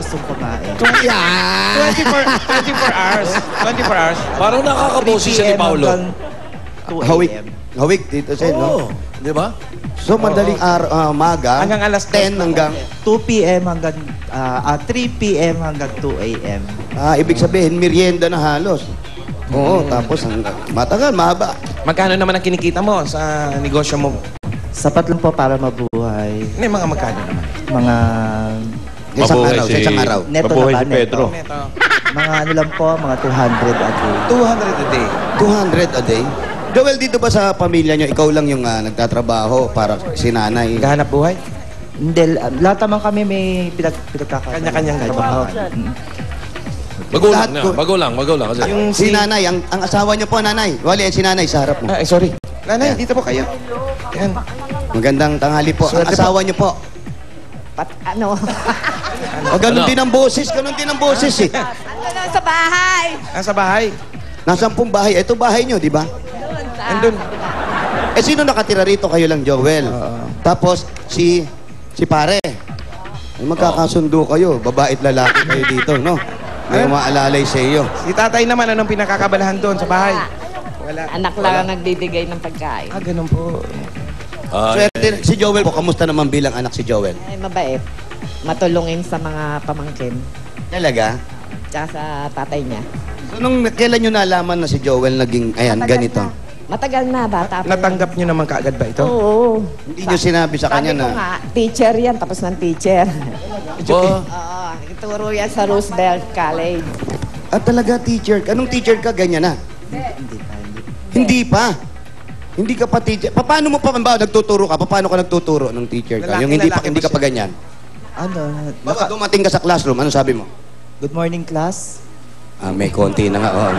gustong kumain. 24 hours. 24 hours. Parang nakakabosis siya ni Paolo. Hawik dito siya, no? Di ba? So, madaling umaga. Hanggang alas 10 hanggang... 2 p.m. hanggang 3 p.m. hanggang 2 a.m. Ibig sabihin, merienda na halos. Oo, tapos hanggang... Matagal, mahaba. Magkano naman ang kinikita mo sa negosyo mo? Sapat lang po para mabuhay. Hindi, mga magkano naman? Mga... Isang araw, sa isang araw. Neto Mabuhay na ba? si Pedro. Neto. Mga ano lang po, mga 200 a day. 200 a day. 200 a day. Joel, dito ba sa pamilya nyo, ikaw lang yung nagtatrabaho para si nanay? Gahanap buhay? Hindi, lahat naman kami may pinagkakaroon. Kanya-kanyang trabaho. Magulang kasi. Yung si nanay, ang asawa niyo po, nanay. Wali, si nanay sa harap mo. Sorry. Nanay, dito po kayo. Yan. Magandang tanghali po. Ang Swerte asawa niyo po. Ganun din ang boses, eh. Sa bahay. Sa bahay. Nasaan pong bahay? Ito bahay niyo, di ba? Andun. Sino nakatira rito? Kayo lang, Joel. Tapos, si pare. Magkakasundo kayo. Babae at lalaki kayo dito, no? May maalalay sa iyo. Si tatay naman, anong pinakakabalahan doon sa bahay? Wala. Anak lang ang nagbibigay ng pagkain. Ganun po. Swerte, si Joel po, kamusta naman bilang anak si Joel? Ay, mabait. Matulungin sa mga pamangkin. Talaga? Tsaka sa tatay niya. So, kailan nyo nalaman na si Joel naging, ganito? Matagal na, bata pa. Natanggap nyo naman kaagad ba ito? Oo. Hindi nyo sinabi sa kanya Sabi na... ko nga, teacher yan, tapos ng teacher. Oo, ituro yan sa Roosevelt College. Talaga, teacher? Anong teacher ka? Ganyan na? Hindi pa. Hindi ka pa teacher. Paano mo pa ba nagtuturo ka? Paano ka nagtuturo ng teacher ka? Yung hindi ka pa ganyan. Baka dumating ka sa classroom, ano sabi mo? Good morning, class. May konti na nga.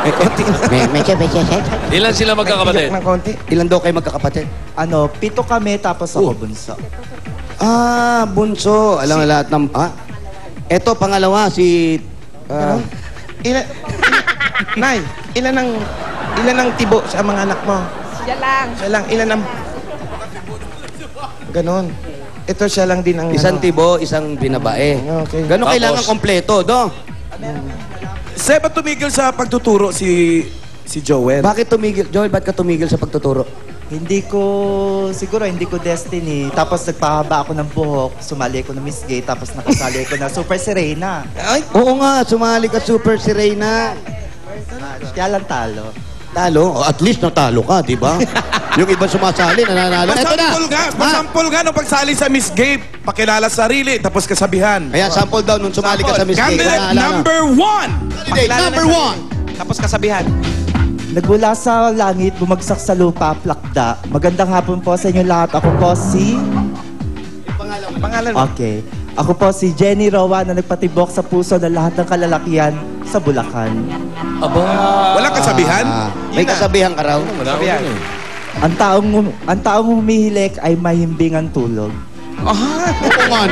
May konti na. Ilan sila magkakapatid? Ng konti. Ilan daw kayo magkakapatid? 7 kami, tapos ako bunso. Bunso. Alam mo lahat ng... Eto, pangalawa, si... Nay, ilan ang tibo sa mga anak mo? Siya lang. Siya lang. Ilan ang... Ganon. Ito siya lang din ang... Isang tibo, isang binabae. Okay. Gano'n kailangan kompleto, do? Sir, ba't tumigil sa pagtuturo si Joel? Bakit tumigil? Joel, ba't ka tumigil sa pagtuturo? Siguro hindi ko destiny. Tapos nagpahaba ako ng buhok, sumali ko na Miss Gay, tapos nakasali ko na Super Serena. Ay, Oo nga, sumali ka Super Serena. Kaya lang talo. Talo? At least natalo ka, di ba? Yung iba sumasali, nananalo. Eto na! Masampol nga nung pagsali sa Miss Gay, pakilala sarili, tapos kasabihan. Ayan, sample daw nung sumali ka sa Miss Gay. Candidate number 1! Candidate number 1! tapos kasabihan. Nagmula sa langit, bumagsak sa lupa, plakda. Magandang hapon po sa inyo lahat. Ako po si... Pangalan mo? Okay. Ako po si Jenny Roa na nagpatibok sa puso ng lahat ng kalalakihan sa Bulacan. Walang kasabihan? May kasabihan ka raw? Kasabihan. Ang taong humihilik ay mahimbing ang tulog. Oo nga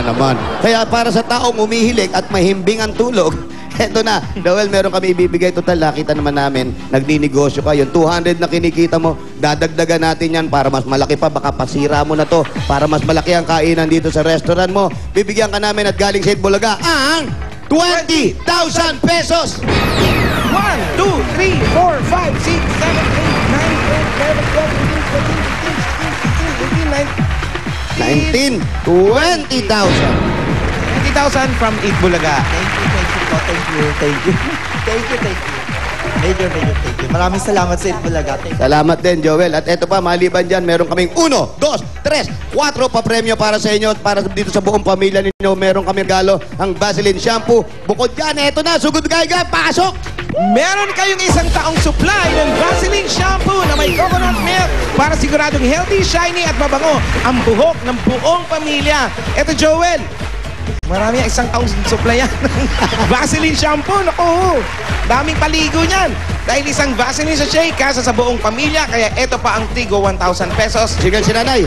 naman. Kaya para sa taong umihilig at mahimbing ang tulog, eto na, Joel, meron kami ibibigay total. Nakita naman namin, nagninegosyo ka. Yung 200 na kinikita mo, dadagdagan natin yan para mas malaki pa. Baka pasira mo na to para mas malaki ang kainan dito sa restaurant mo. Bibigyan ka namin at galing sa Itbulaga ang 20,000 pesos! 1, 2, 3, 4, 5, 6, 7, 8, 9, 10, 11, 12, 13, 14, 15, 16, 17, 18, 19, 20,000! 20,000 from Itbulaga. Thank you. Major thank you. Maraming salamat sa Itbulaga. Salamat din, Joel. At eto pa, maliban dyan, meron kaming 1, 2, 3, 4 pa premyo para sa inyo at para dito sa buong pamilya ninyo. Meron kami regalo ang Vaseline Shampoo. Bukod dyan, eto na, sugod gayga, pasok! Meron kayong isang taong supply ng Vaseline Shampoo na may coconut milk para siguradong healthy, shiny at mabango ang buhok ng buong pamilya. Eto, Joel, marami isang taong supply yan ng Vaseline Shampoo. Naku, daming paligo niyan. Dahil isang Vaseline sachet kasa sa buong pamilya, kaya eto pa ang Tigo 1,000 pesos. Sigan si nanay.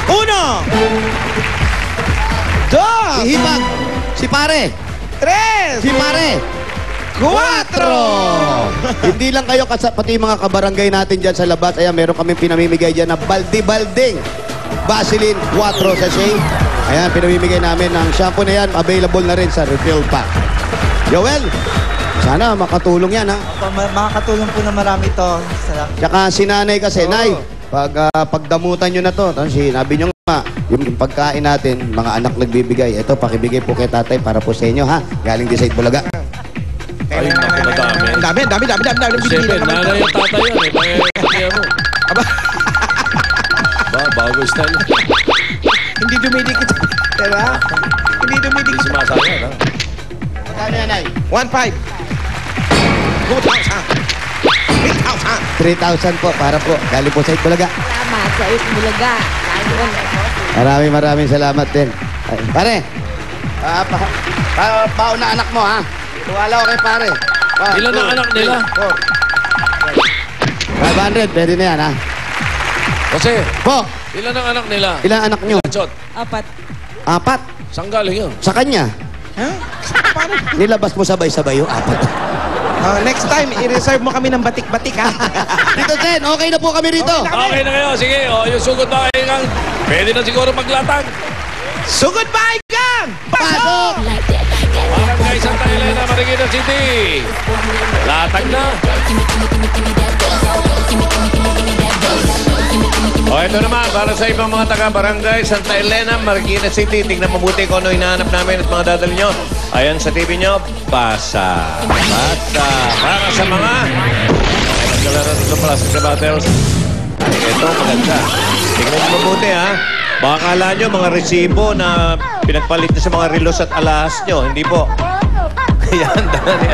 1, 2, Si Hipag. Si pare. 3, Si pare. 4. Hindi lang kayo, pati mga kabarangay natin dyan sa labas. Ayan, meron kami pinamimigay dyan na balde-balding. Vaseline 4 sachet. Ayan, pinamimigay namin ng shampoo na yan. Available na rin sa refill pack. Joel, sana makatulong yan, ha? Makakatulong po na marami ito. Salamat. Tsaka si nanay kasi, Nay, pagdamutan nyo na to, sinabi nyo nga, yung pagkain natin, mga anak nagbibigay. Ito, pakibigay po kay tatay para po sa inyo, ha? Galing din sa Itbulaga. Ay, naku, madami. Ang dami. Siyempre, nanay yung tatay yan. Kaya mo. Aba, Bago style. hindi dumidikit. Diba? Hindi dumidikit. Sumasaya, ha? Magkano yan, Nay? 1,500. 2,000. 3,000. 3,000 po, para po. Galing po sa Itbulaga. Salamat sa Itbulaga. Maraming salamat din. Ay, pare, baon na anak mo, ha? Tuwala ko kay pare. Ilan ang anak nila? 500, pwede na yan, ha? Kasi, Po, ilan ang anak nila? ilang anak nyo? Chot, 4. 4. saan galing yun? Sa kanya. Huh? Paano? Nilabas mo sabay-sabay yung 4. Next time, i-reserve mo kami ng batik-batik, ha? Dito, Jen, okay na po kami rito. Okay na kayo. Sige, yung sugod ba kayo kang pwede na siguro maglatag. Sugod ba, Gang? Pasok! Barangay Santa Elena, Marikina City. Latag na. O, ito naman, para sa ibang mga taga-barangay Santa Elena, Marikina City. Tingnan mabuti kung ano hinahanap namin at mga dadali nyo. Ayan sa TV nyo, basa. Basa. Para sa mga nagkalaro sa plastic na battles. Ito, maganda. Tingnan nyo mabuti, ha. Baka akala nyo, mga resibo na pinagpalit na sa mga relos at alahas nyo. Hindi po. Yan,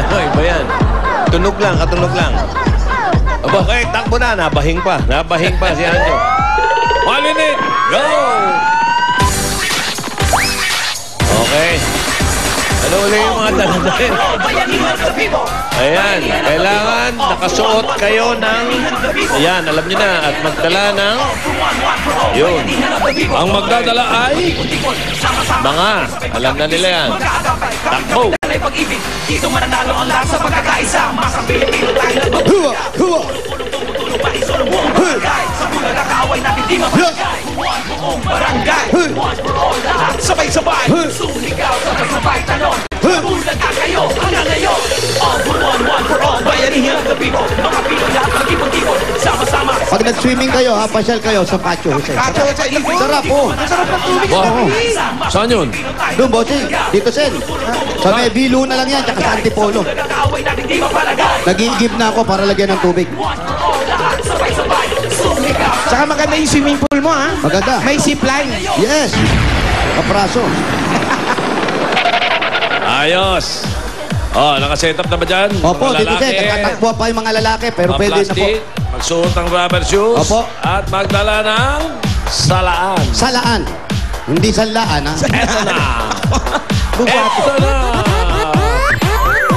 iba yan. Tunog lang, katunog lang. Aba, okay, takbo na. Nabahing pa si Anjo. 1 minute, go! Okay. Ano ulit yung mga daladalin? Ayan, kailangan nakasuot kayo ng... Ayan, alam nyo na. At magdala ng... Yun. Ang magdadala ay... Mga. Alam na nila yan. Takbo. Huwa! Huwa! Sabay-sabay. Sabay-sabay tanong. Bulan ka kayo. Hanggang ngayon. All for all. Bayanihan ng Pinoy. Mga Pinoy lahat mag-ipon-ipon. Sama-sama. Pag nag-swimming kayo, ha, pasyal kayo sa Pacho, Jose. Kacho sa ilog. Sarap, oh. Ang sarap ng tubig. Wow. Saan yun? Doon, bossing. Dito, Sen. Sa may Vilo na lang yan, tsaka sa Antipolo. Nag-iigib na ako para lagyan ng tubig. Saka maganda yung swimming pool mo, ha? Maganda. May zipline. Yes. Kapraso. Ayos. Oh, nakaset up na ba dyan? Opo, Mga dito, Sen. lalaki, Nakatakbo pa yung mga lalaki, pero mga pwede na po. plastic, magsuot ng rubber shoes, Opo. at magdala ng salaan. Salaan. Hindi salaan, ha? Eto na. Eto na.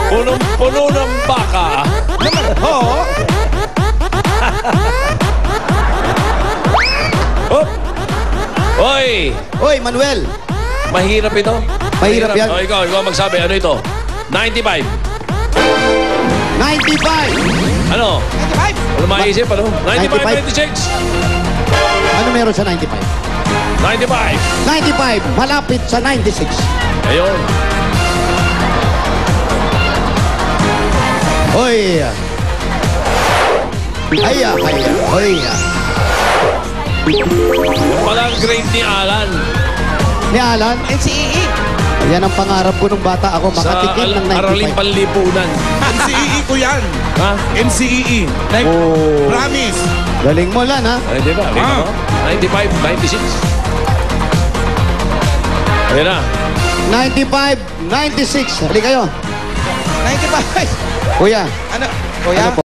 Punong-puno ng baka. Oo. Hop. Hoy, Hoy, Manuel. mahirap ito. Mahirap yan. Oh, ikaw magsabi. Ano ito? 95. 95. Ano? 95. Ano maisip? Ano? 95, 96. Ano meron sa 95? 95. 95. Malapit sa 96. Ayun. Hoy. Aya, aya, hoy. Palang grade ni Alan. Ni Alan, NCEE. yan ang pangarap ko nung bata ako, Sa makatikim ng Araling 95. Panlipunan. NCEE ko yan. Ha? NCEE. Oh. Promise. Galing mo lan, ha? Ay, di ba? Tingnan mo. 95, 96. Ayun na. 95, 96. Hali kayo. 95. Kuya, Ano? Kuya? ano po?